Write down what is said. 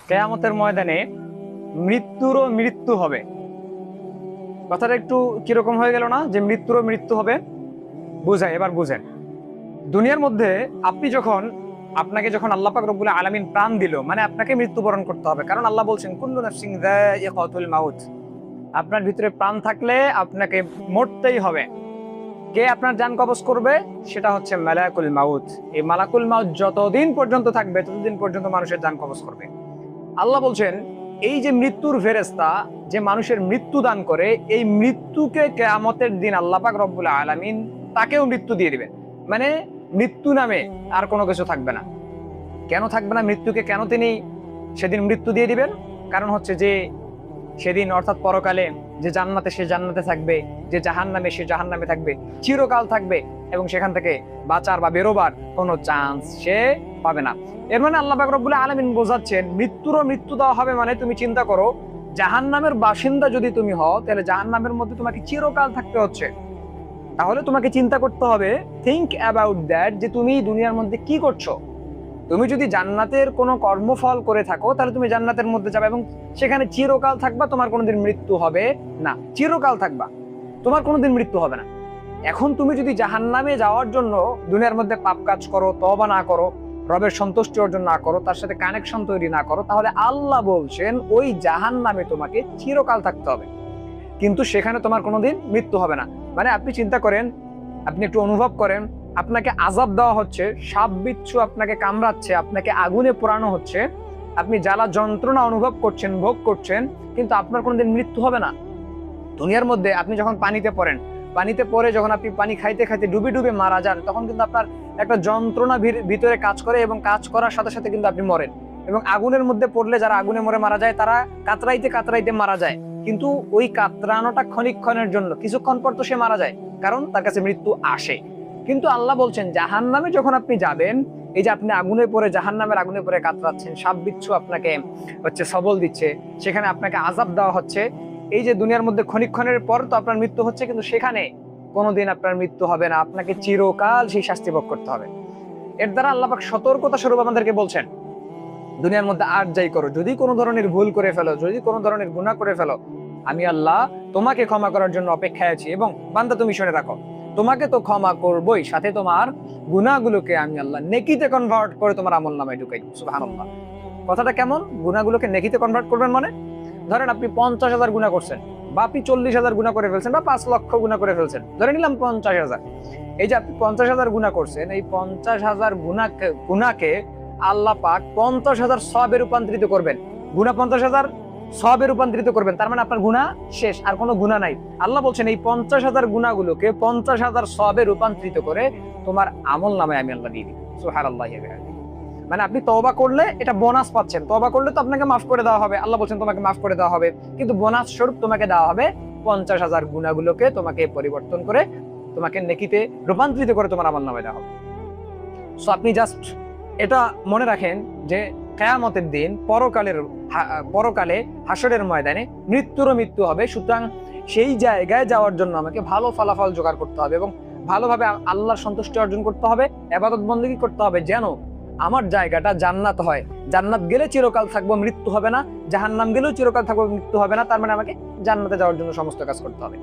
কিয়ামতের ময়দানে মৃত্যুরও মৃত্যু হবে। কথাটা একটু কিরকম হয়ে গেল না, যে মৃত্যুরও মৃত্যু হবে? বুঝাই, এবার বুঝেন। দুনিয়ার মধ্যে আপনি যখন আপনাকে যখন আল্লাহ পাক রব্বুল আলামিন প্রাণ দিল, মানে আপনাকে মৃত্যুবরণ করতে হবে, কারণ আল্লাহ বলছেন কুল্লু নাফসিন যায়িকাতুল মাউত। আপনার ভিতরে প্রাণ থাকলে আপনাকে মরতেই হবে। কে আপনার জান কবজ করবে? সেটা হচ্ছে মালাকুল মাউত। এই মালাকুল মাউত যতদিন পর্যন্ত থাকবে ততদিন পর্যন্ত মানুষের জান কবজ করবে। আল্লাহ বলছেন এই যে মৃত্যুর ফেরেশতা যে মানুষের মৃত্যু দান করে, এই মৃত্যুকে কিয়ামতের দিন আল্লাহ পাক রব্বুল আলামিন তাকেও মৃত্যু দিয়ে দিবেন। মানে মৃত্যু নামে আর কোনো কিছু থাকবে না। কেন থাকবে না মৃত্যুকে, কেন তিনি সেদিন মৃত্যু দিয়ে দিবেন? কারণ হচ্ছে যে সেদিন অর্থাৎ পরকালে যে জান্নাতে সে জান্নাতে থাকবে, যে জাহান্নামে সে জাহান্নামে থাকবে, চিরকাল থাকবে, এবং সেখান থেকে বাঁচার বা বেরোবার কোনো চান্স সে পাবে না। এর মানে আল্লাহ পাক রব্বুল আলামিন বোঝাচ্ছেন মৃত্যুরও মৃত্যু দেওয়া হবে। মানে তুমি চিন্তা করো, জাহান্নামের বাসিন্দা যদি তুমি হও তাহলে জাহান্নামের মধ্যে তোমাকে চিরকাল থাকতে হচ্ছে। তাহলে তোমাকে চিন্তা করতে হবে, থিংক অ্যাবাউট দ্যাট, যে তুমি দুনিয়ার মধ্যে কি করছো। তুমি যদি জান্নাতের কোনো কর্মফল করে থাকো তাহলে তুমি জান্নাতের মধ্যে যাবে এবং সেখানে চিরকাল থাকবা, তোমার কোনোদিন মৃত্যু হবে না। চিরকাল থাকবা, তোমার কোনোদিন মৃত্যু হবে না। এখন তুমি যদি জাহান্নামে যাওয়ার জন্য দুনিয়ার মধ্যে পাপ কাজ করো, তওবা না করো, রবের সন্তুষ্টি অর্জন না করো, তার সাথে কানেকশন তৈরি না করো, তাহলে আল্লাহ বলছেন ওই জাহান্নামে তোমাকে চিরকাল থাকতে হবে, কিন্তু সেখানে তোমার কোনোদিন মৃত্যু হবে না। মানে আপনি চিন্তা করেন, আপনি একটু অনুভব করেন, আপনাকে আযাব দেওয়া হচ্ছে, সাপ বিচ্ছু আপনাকে কামড়াচ্ছে, আপনাকে আগুনে পোড়ানো হচ্ছে, আপনি জ্বালা যন্ত্রণা অনুভব করছেন, ভোগ করছেন, কিন্তু আপনার কোনোদিন মৃত্যু হবে না। দুনিয়ার মধ্যে আপনি যখন পানিতে পড়েন, পানিতে পড়ে যখন আপনি পানি খাইতে খাইতে ডুবে ডুবে মারা যান, তখন কিন্তু আপনার একটা যন্ত্রণা ভিতরে কাজ করে এবং কাজ করার সাথে সাথে কিন্তু আপনি মরেন। এবং আগুনের মধ্যে পড়লে যারা আগুনে মরে মারা যায় তারা কাতরাইতে কাতরাইতে মারা যায়, কিন্তু ওই কাতরানোটা ক্ষণিকক্ষণের জন্য, কিছুক্ষণ পর তো সে মারা যায়, কারণ তার কাছে মৃত্যু আসে। কিন্তু আল্লাহ বলছেন জাহান্নামে যখন আপনি যাবেন, এই যে আপনি আগুনে পড়ে জাহান্নামের আগুনে পড়ে কাতরাচ্ছেন, সাপ বিচ্ছু আপনাকে সবল দিচ্ছে, সেখানে আপনাকে আযাব দেওয়া হচ্ছে, এই যে দুনিয়ার মধ্যে ক্ষণিকক্ষণের পর তো আপনার মৃত্যু হচ্ছে, কিন্তু সেখানে কোনোদিন আপনার মৃত্যু হবে না, আপনাকে চিরকাল সেই শাস্তি ভোগ করতে হবে। এর দ্বারা আল্লাহ পাক সতর্কতা স্বরূপ আমাদেরকে বলছেন দুনিয়ার মধ্যে আর যাই করো, যদি কোনো ধরনের ভুল করে ফেলো, যদি কোনো ধরনের গুনাহ করে ফেলো, আমি আল্লাহ তোমাকে ক্ষমা করার জন্য অপেক্ষায় আছি। এবং বান্দা তুমি শুনে রাখো, তোমাকে তো ক্ষমা করবই, সাথে তোমার গুনাহগুলোকে আমি আল্লাহ নেকিতে কনভার্ট করে তোমার আমলনামায় ঢুকাই। সুবহানাল্লাহ। কথাটা কেমন? গুনাহগুলোকে নেকিতে কনভার্ট করবেন মানে, ধরেন আপনি 50,000 গুনাহ করছেন, বা আপনি 40,000 গুনাহ করে ফেলছেন, বা 5 লক্ষ গুনাহ করে ফেলছেন, ধরে নিলাম 50,000। এই যে আপনি 50,000 গুনাহ করছেন, এই 50,000 গুনাহকে আল্লাহ পাক 50,000 সওয়াবে রূপান্তরিত করবেন। গুনাহ 50,000 সওয়াবে রূপান্তরিত করবেন, তার মানে আপনার গুনাহ শেষ, আর কোনো গুনাহ নাই। আল্লাহ বলছেন এই 50,000 গুনাহগুলোকে 50,000 সওয়াবে রূপান্তরিত করে তোমার আমলনামায় আমি আল্লাহ দিয়ে দিই। সুবহানাল্লাহি ওয়া বিহামদিহি। মানে আপনি তওবা করলে এটা বোনাস পাচ্ছেন, তওবা করলে তো আপনাকে মাফ করে দেওয়া হবে, আল্লাহ বলছেন তোমাকে মাফ করে দেওয়া হবে, কিন্তু বোনাস স্বরূপ তোমাকে দেওয়া হবে 50,000 গুনাহগুলোকে তোমাকে পরিবর্তন করে, তোমাকে নেকিতে রূপান্তরিত করে তোমার আমলনামায় দেওয়া হবে। সো আপনি জাস্ট এটা মনে রাখেন যে কিয়ামতের দিন পরকালে হাসরের ময়দানে মৃত্যুরও মৃত্যু হবে। সুতরাং সেই জায়গায় যাওয়ার জন্য আমাকে ভালো ফলাফল জোগাড় করতে হবে এবং ভালোভাবে আল্লাহর সন্তুষ্টি অর্জন করতে হবে, ইবাদত বন্দেগী করতে হবে, যেন আমার জায়গাটা জান্নাত হয়। জান্নাত গেলে চিরকাল থাকবো, মৃত্যু হবে না, জাহান্নাম গেলেও চিরকাল থাকবো, মৃত্যু হবে না। তার মানে আমাকে জান্নাতে যাওয়ার জন্য সমস্ত কাজ করতে হবে।